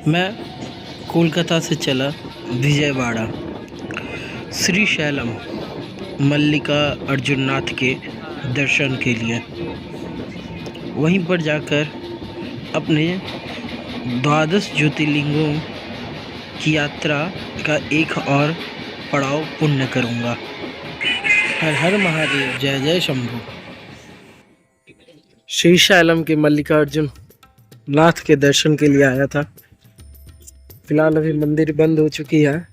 मैं कोलकाता से चला विजयवाड़ा श्री शैलम मल्लिका अर्जुननाथ के दर्शन के लिए। वहीं पर जाकर अपने 12 ज्योतिर्लिंगों की यात्रा का एक और पड़ाव पूर्ण करूंगा। हर हर महादेव, जय जय शंभू। श्री शैलम के मल्लिका अर्जुन नाथ के दर्शन के लिए आया था। फिलहाल अभी मंदिर बंद हो चुकी है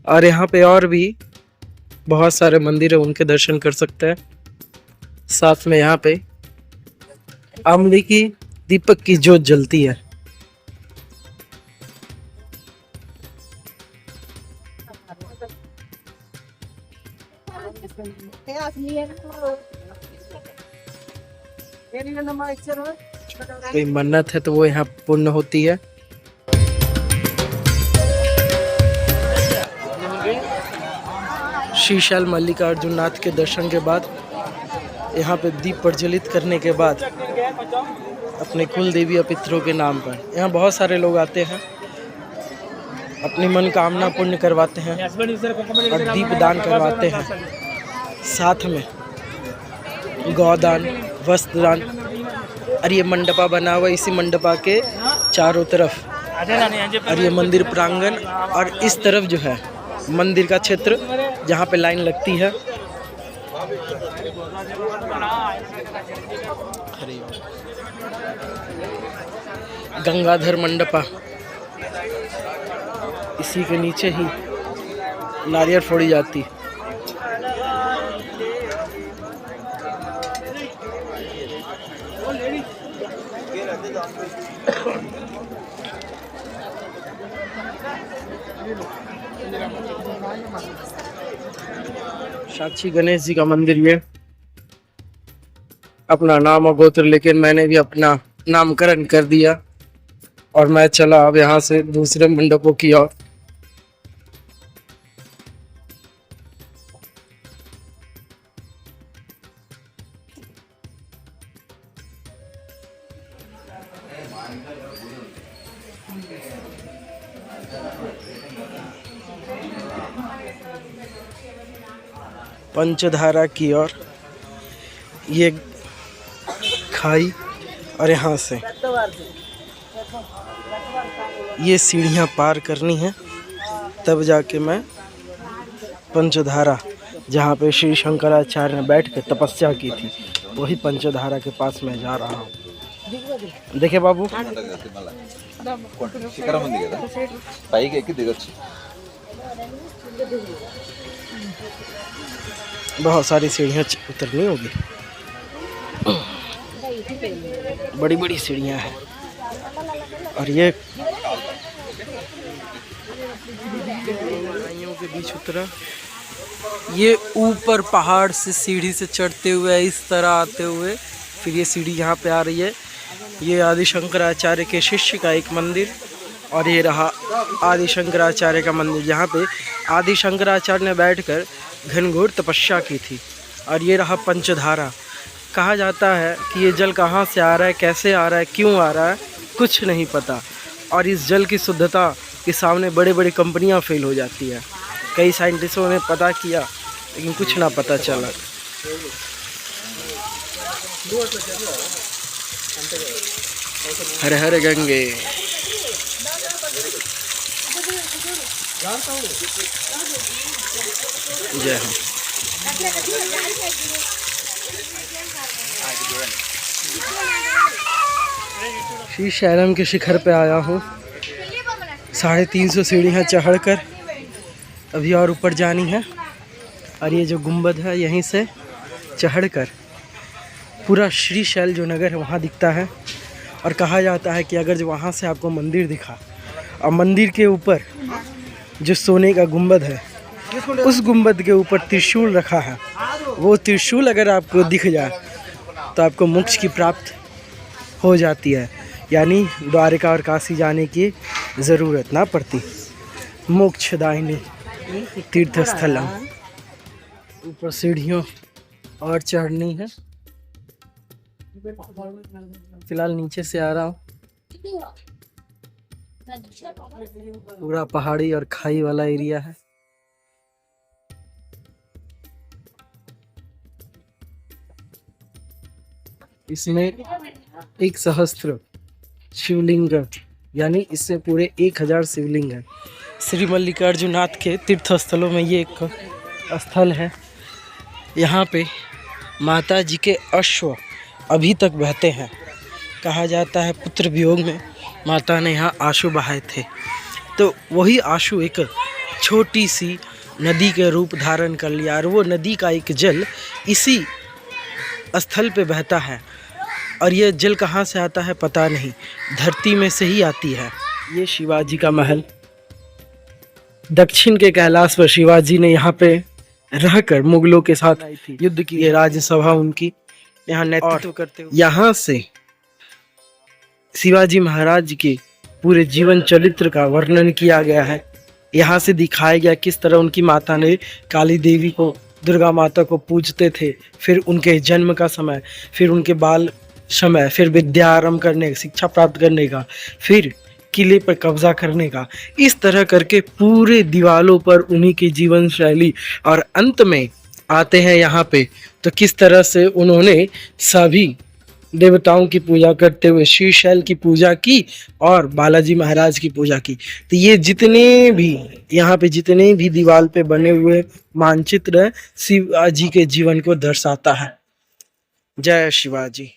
और यहाँ पे और भी बहुत सारे मंदिर है, उनके दर्शन कर सकते हैं। साथ में यहाँ पे अमली की दीपक की ज्योत जलती है। कोई मन्नत है तो वो यहाँ पूर्ण होती है। श्री शैल मल्लिका अर्जुन नाथ के दर्शन के बाद यहाँ पे दीप प्रज्वलित करने के बाद अपने कुल देवी और पितरों के नाम पर यहाँ बहुत सारे लोग आते हैं, अपनी मनोकामना पूर्ण करवाते हैं और दीप दान करवाते हैं। साथ में गौदान, वस्त्र दान। और ये मंडपा बना हुआ, इसी मंडपा के चारों तरफ और ये मंदिर प्रांगण और इस तरफ जो है मंदिर का क्षेत्र जहाँ पे लाइन लगती है। गंगाधर मंडपा, इसी के नीचे ही नारियल फोड़ी जाती। साक्षी गणेश जी का मंदिर। ये अपना नाम और गोत्र, लेकिन मैंने भी अपना नामकरण कर दिया और मैं चला अब यहाँ से दूसरे मंडपों की ओर। पंचधारा की ओर ये खाई और यहाँ से ये सीढ़ियाँ पार करनी है, तब जाके मैं पंचधारा, जहाँ पे श्री शंकराचार्य ने बैठ के तपस्या की थी, वही पंचधारा के पास मैं जा रहा हूँ। देखे बाबू, बहुत सारी सीढ़ियाँ उतरनी होगी, बड़ी बड़ी सीढ़ियाँ हैं। और ये के बीच उतरा, ये ऊपर पहाड़ से सीढ़ी से चढ़ते हुए इस तरह आते हुए फिर ये सीढ़ी यहाँ पे आ रही है। ये आदि शंकराचार्य के शिष्य का एक मंदिर और ये रहा आदि शंकराचार्य का मंदिर, जहाँ पे आदि शंकराचार्य ने बैठकर घनघोर तपस्या की थी। और ये रहा पंचधारा। कहा जाता है कि ये जल कहाँ से आ रहा है, कैसे आ रहा है, क्यों आ रहा है, कुछ नहीं पता। और इस जल की शुद्धता के सामने बड़े बड़े कंपनियां फेल हो जाती है। कई साइंटिस्टों ने पता किया लेकिन कुछ ना पता चला। हर हर गंगे। जय हो। श्री शैलम के शिखर पे आया हूँ। 350 सीढ़ियाँ चढ़कर अभी और ऊपर जानी है। और ये जो गुंबद है, यहीं से चढ़कर पूरा श्री शैल जो नगर है वहाँ दिखता है। और कहा जाता है कि अगर जो वहाँ से आपको मंदिर दिखा और मंदिर के ऊपर जो सोने का गुंबद है, उस गुंबद के ऊपर त्रिशूल रखा है, वो त्रिशूल अगर आपको दिख जाए तो आपको मोक्ष की प्राप्त हो जाती है, यानी द्वारिका और काशी जाने की ज़रूरत ना पड़ती। मोक्षदायिनी तीर्थ स्थलम। ऊपर सीढ़ियों और चढ़नी है। फिलहाल नीचे से आ रहा हूँ। पूरा पहाड़ी और खाई वाला एरिया है। इसमें 1 सहस्त्र शिवलिंग, यानी इससे पूरे 1000 शिवलिंग है। श्री मल्लिकार्जुनाथ के तीर्थ स्थलों में ये एक स्थल है। यहाँ पे माता जी के अश्व अभी तक बहते हैं। कहा जाता है पुत्र वियोग में माता ने यहाँ आंसू बहाए थे, तो वही आंसू एक छोटी सी नदी के रूप धारण कर लिया, और वो नदी का एक जल इसी स्थल पे बहता है। और ये जल कहाँ से आता है पता नहीं, धरती में से ही आती है। ये शिवाजी का महल, दक्षिण के कैलाश पर शिवाजी ने यहाँ पे रहकर मुगलों के साथ युद्ध की। ये राज्यसभा उनकी यहाँ नेतृत्व करते हुए, यहाँ से शिवाजी महाराज के पूरे जीवन चरित्र का वर्णन किया गया है। यहाँ से दिखाया गया किस तरह उनकी माता ने काली देवी को, दुर्गा माता को पूजते थे, फिर उनके जन्म का समय, फिर उनके बाल समय, फिर विद्या आरंभ करने, शिक्षा प्राप्त करने का, फिर किले पर कब्जा करने का, इस तरह करके पूरे दीवालों पर उन्हीं की जीवन शैली। और अंत में आते हैं यहाँ पे तो किस तरह से उन्होंने सभी देवताओं की पूजा करते हुए श्रीशैल की पूजा की और बालाजी महाराज की पूजा की। तो ये जितने भी यहाँ पे जितने भी दीवार पे बने हुए मानचित्र शिवाजी के जीवन को दर्शाता है। जय शिवाजी।